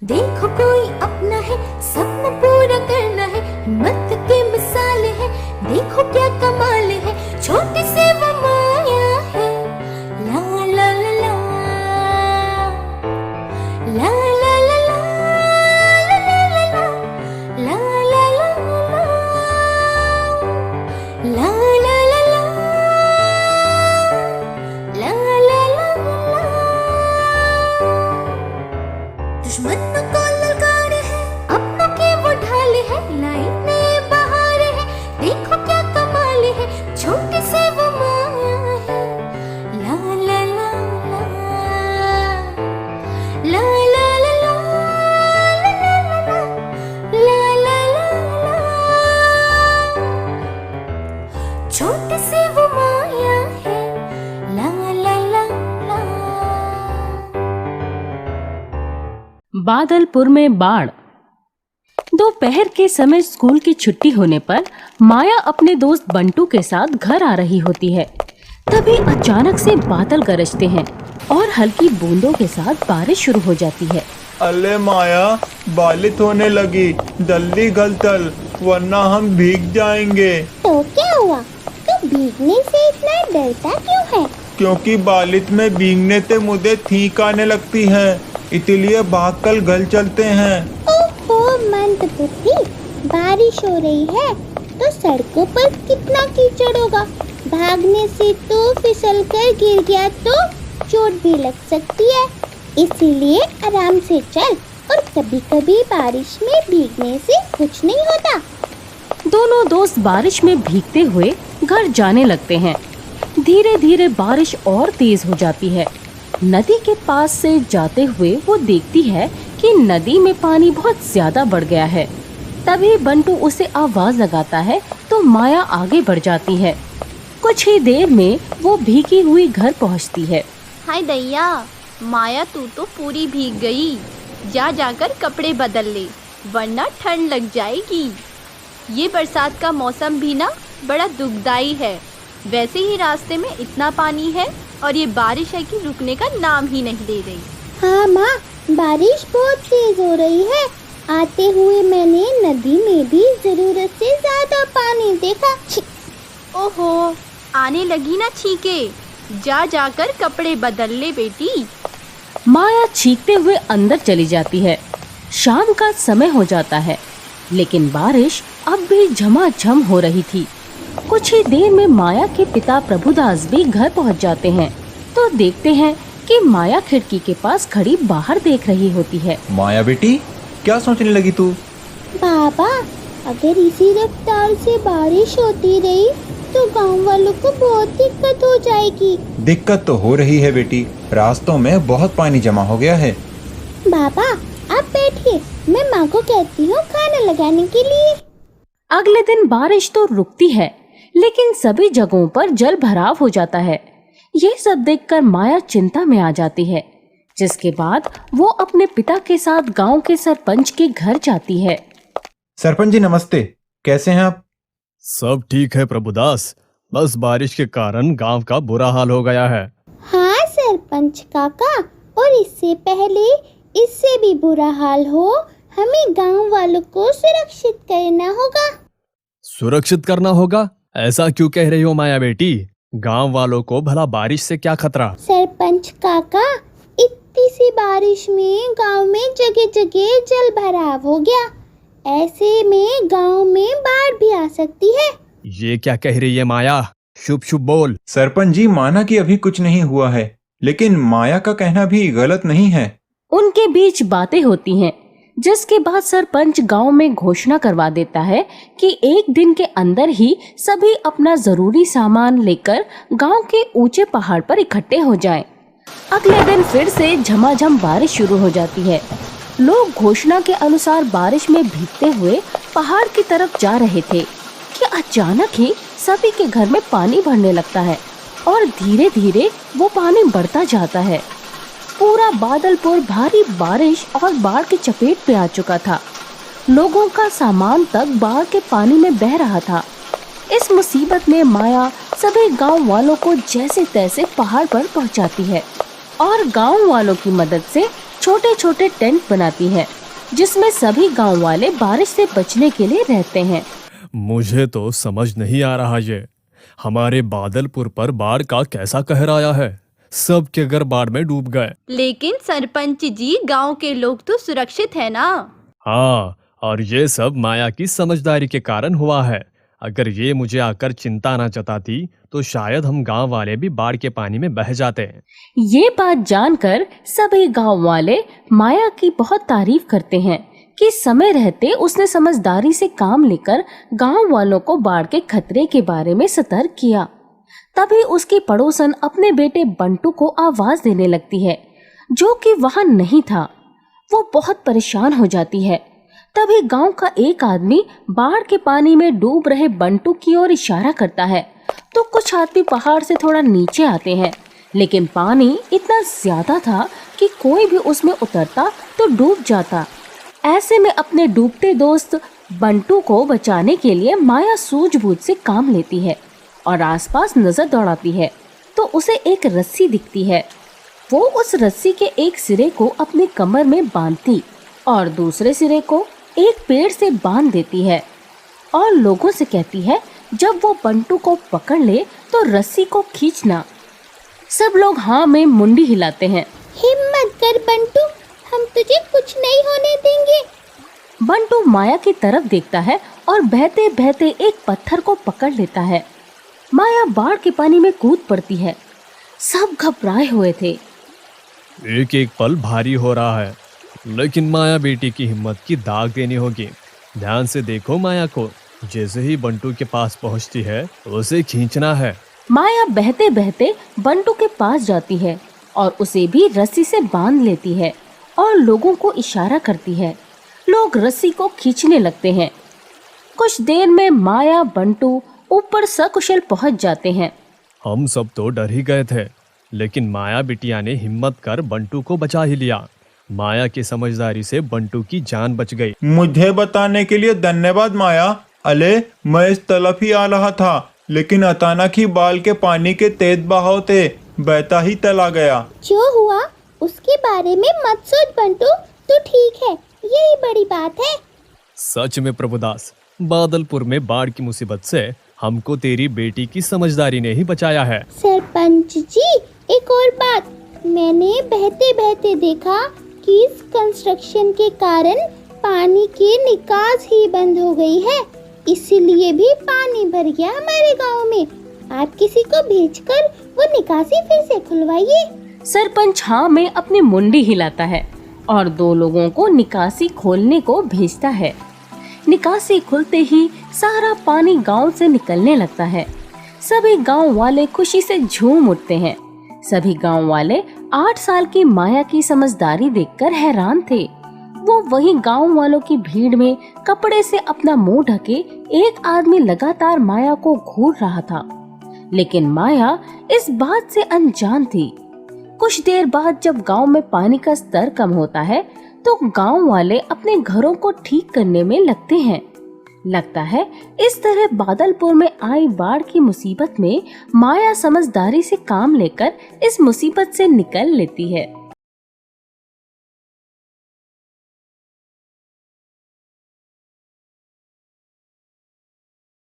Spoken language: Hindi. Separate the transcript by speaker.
Speaker 1: देखो कोई अपना है, सपना पूरा करना है, हिम्मत के मिसाल है, देखो क्या कमाल है, छोटी सी वो माया है। ला ला ला ला ला ला ला ला ला ला ला ला ला ला ला ला ला दुश्मनों को ललकारे हैं, अपनों के वो ढाले हैं, लाई नए बहारे हैं, देखो क्या कमाल है, छोटी सी वो माया है। ला ला ला ला ला ला ला ला ला ला ला छोटी सी वो माया है। ला ला ला ला।
Speaker 2: बादलपुर में बाढ़। दोपहर के समय स्कूल की छुट्टी होने पर माया अपने दोस्त बंटू के साथ घर आ रही होती है। तभी अचानक से बादल गरजते हैं और हल्की बूंदों के साथ बारिश शुरू हो जाती है।
Speaker 3: अले माया, बारिश होने लगी, जल्दी घर चल वरना हम भीग जाएंगे।
Speaker 4: तो क्या हुआ? तू भीगने से इतना डरता क्यों है?
Speaker 3: क्योंकि बारिश में भीगने से मुझे छींक आने लगती है, इसलिए भागकर घर चलते हैं।
Speaker 4: ओहो मंदबुद्धि, बारिश हो रही है तो सड़कों पर कितना कीचड़ होगा, भागने से तो फिसल कर गिर गया तो चोट भी लग सकती है, इसीलिए आराम से चल। और कभी कभी बारिश में भीगने से कुछ नहीं होता।
Speaker 2: दोनों दोस्त बारिश में भीगते हुए घर जाने लगते हैं। धीरे धीरे बारिश और तेज हो जाती है। नदी के पास से जाते हुए वो देखती है कि नदी में पानी बहुत ज्यादा बढ़ गया है। तभी बंटू उसे आवाज लगाता है तो माया आगे बढ़ जाती है। कुछ ही देर में वो भीगी हुई घर पहुंचती है।
Speaker 5: हाय दैया, माया तू तो पूरी भीग गई। जाकर कपड़े बदल ले वरना ठंड लग जाएगी। ये बरसात का मौसम भी ना बड़ा दुखदाई है। वैसे ही रास्ते में इतना पानी है और ये बारिश है कि रुकने का नाम ही नहीं ले रही।
Speaker 4: हाँ माँ, बारिश बहुत तेज हो रही है। आते हुए मैंने नदी में भी जरूरत से ज्यादा पानी देखा।
Speaker 5: ओहो, आने लगी ना छींके। जाकर कपड़े बदल ले बेटी।
Speaker 2: माया चीखते हुए अंदर चली जाती है। शाम का समय हो जाता है, लेकिन बारिश अब भी झमाझम हो रही थी। कुछ ही देर में माया के पिता प्रभुदास भी घर पहुंच जाते हैं तो देखते हैं कि माया खिड़की के पास खड़ी बाहर देख रही होती है।
Speaker 3: माया बेटी, क्या सोचने लगी तू?
Speaker 4: बाबा, अगर इसी रफ्तार से बारिश होती रही तो गांव वालों को बहुत दिक्कत हो जाएगी।
Speaker 3: दिक्कत तो हो रही है बेटी, रास्तों में बहुत पानी जमा हो गया है।
Speaker 4: बाबा आप बैठिए, मैं माँ को कहती हूँ खाना लगाने के लिए।
Speaker 2: अगले दिन बारिश तो रुकती है, लेकिन सभी जगहों पर जल भराव हो जाता है। ये सब देखकर माया चिंता में आ जाती है, जिसके बाद वो अपने पिता के साथ गांव के सरपंच के घर जाती है।
Speaker 3: सरपंच जी नमस्ते, कैसे हैं आप?
Speaker 6: सब ठीक है प्रभुदास, बस बारिश के कारण गांव का बुरा हाल हो गया है।
Speaker 4: हाँ सरपंच काका, और इससे पहले इससे भी बुरा हाल हो, हमें गांव वालों को सुरक्षित करना होगा।
Speaker 6: सुरक्षित करना होगा? ऐसा क्यों कह रही हो माया बेटी? गांव वालों को भला बारिश से क्या खतरा?
Speaker 4: सरपंच काका, इतनी सी बारिश में गांव में जगह जगह जल भराव हो गया। ऐसे में गांव में बाढ़ भी आ सकती है।
Speaker 6: ये क्या कह रही है माया? शुभ शुभ बोल।
Speaker 3: सरपंच जी, माना कि अभी कुछ नहीं हुआ है, लेकिन माया का कहना भी गलत नहीं है।
Speaker 2: उनके बीच बातें होती हैं, जिसके बाद सरपंच गांव में घोषणा करवा देता है कि एक दिन के अंदर ही सभी अपना जरूरी सामान लेकर गांव के ऊंचे पहाड़ पर इकट्ठे हो जाएं। अगले दिन फिर से झमाझम बारिश शुरू हो जाती है। लोग घोषणा के अनुसार बारिश में भीगते हुए पहाड़ की तरफ जा रहे थे कि अचानक ही सभी के घर में पानी भरने लगता है और धीरे धीरे वो पानी बढ़ता जाता है। पूरा बादलपुर भारी बारिश और बाढ़ की चपेट में आ चुका था। लोगों का सामान तक बाढ़ के पानी में बह रहा था। इस मुसीबत में माया सभी गांव वालों को जैसे तैसे पहाड़ पर पहुंचाती है और गांव वालों की मदद से छोटे छोटे टेंट बनाती है जिसमें सभी गांव वाले बारिश से बचने के लिए रहते हैं।
Speaker 6: मुझे तो समझ नहीं आ रहा ये हमारे बादलपुर पर बाढ़ का कैसा कहर आया है। सब के घर बाढ़ में डूब गए।
Speaker 5: लेकिन सरपंच जी, गांव के लोग तो सुरक्षित है ना।
Speaker 6: हाँ, और ये सब माया की समझदारी के कारण हुआ है। अगर ये मुझे आकर चिंता ना जताती तो शायद हम गांव वाले भी बाढ़ के पानी में बह जाते हैं।
Speaker 2: ये बात जानकर सभी गांव वाले माया की बहुत तारीफ करते हैं कि समय रहते उसने समझदारी से काम लेकर गांव वालों को बाढ़ के खतरे के बारे में सतर्क किया। तभी उसकी पड़ोसन अपने बेटे बंटू को आवाज देने लगती है, जो कि वहां नहीं था। वो बहुत परेशान हो जाती है। तभी गांव का एक आदमी बाढ़ के पानी में डूब रहे बंटू की ओर इशारा करता है तो कुछ आदमी पहाड़ से थोड़ा नीचे आते हैं, लेकिन पानी इतना ज्यादा था कि कोई भी उसमें उतरता तो डूब जाता। ऐसे में अपने डूबते दोस्त बंटू को बचाने के लिए माया सूझबूझ से काम लेती है और आसपास नजर दौड़ाती है तो उसे एक रस्सी दिखती है। वो उस रस्सी के एक सिरे को अपनी कमर में बांधती और दूसरे सिरे को एक पेड़ से बांध देती है और लोगों से कहती है, जब वो बंटू को पकड़ ले तो रस्सी को खींचना। सब लोग हाँ में मुंडी हिलाते हैं।
Speaker 4: हिम्मत कर बंटू, हम तुझे कुछ नहीं होने देंगे।
Speaker 2: बंटू माया की तरफ देखता है और बहते बहते एक पत्थर को पकड़ लेता है। माया बाढ़ के पानी में कूद पड़ती है। सब घबराए हुए थे।
Speaker 6: एक एक पल भारी हो रहा है, लेकिन माया बेटी की हिम्मत की दाग देनी होगी। ध्यान से देखो माया को, जैसे ही बंटू के पास पहुंचती है उसे खींचना है।
Speaker 2: माया बहते बहते बंटू के पास जाती है और उसे भी रस्सी से बांध लेती है और लोगों को इशारा करती है। लोग रस्सी को खींचने लगते हैं। कुछ देर में माया बंटू ऊपर सकुशल पहुंच जाते हैं।
Speaker 6: हम सब तो डर ही गए थे, लेकिन माया बिटिया ने हिम्मत कर बंटू को बचा ही लिया। माया की समझदारी से बंटू की जान बच गई।
Speaker 3: मुझे बताने के लिए धन्यवाद माया। अले, मैं इस तरफ ही आ रहा था, लेकिन अचानक ही बाल के पानी के तेज बहाव थे, बहता ही चला गया।
Speaker 4: जो हुआ उसके बारे में मत सोच बंटू, तू ठीक है, यही बड़ी बात है।
Speaker 6: सच में प्रभुदास, बादलपुर में बाढ़ की मुसीबत से हमको तेरी बेटी की समझदारी ने ही बचाया है।
Speaker 4: सरपंच जी, एक और बात, मैंने बहते बहते देखा कि इस कंस्ट्रक्शन के कारण पानी की निकास ही बंद हो गई है, इसीलिए भी पानी भर गया हमारे गांव में। आप किसी को भेजकर वो निकासी फिर से खुलवाइए।
Speaker 2: सरपंच हाँ में अपनी मुंडी हिलाता है और दो लोगों को निकासी खोलने को भेजता है। निकासी खुलते ही सारा पानी गांव से निकलने लगता है। सभी गांव वाले खुशी से झूम उठते हैं। सभी गांव वाले 8 साल की माया की समझदारी देखकर हैरान थे। वो वहीं गांव वालों की भीड़ में कपड़े से अपना मुंह ढके एक आदमी लगातार माया को घूर रहा था, लेकिन माया इस बात से अनजान थी। कुछ देर बाद जब गांव में पानी का स्तर कम होता है तो गांव वाले अपने घरों को ठीक करने में लगते हैं। लगता है इस तरह बादलपुर में आई बाढ़ की मुसीबत में माया समझदारी से काम लेकर इस मुसीबत से निकल लेती है।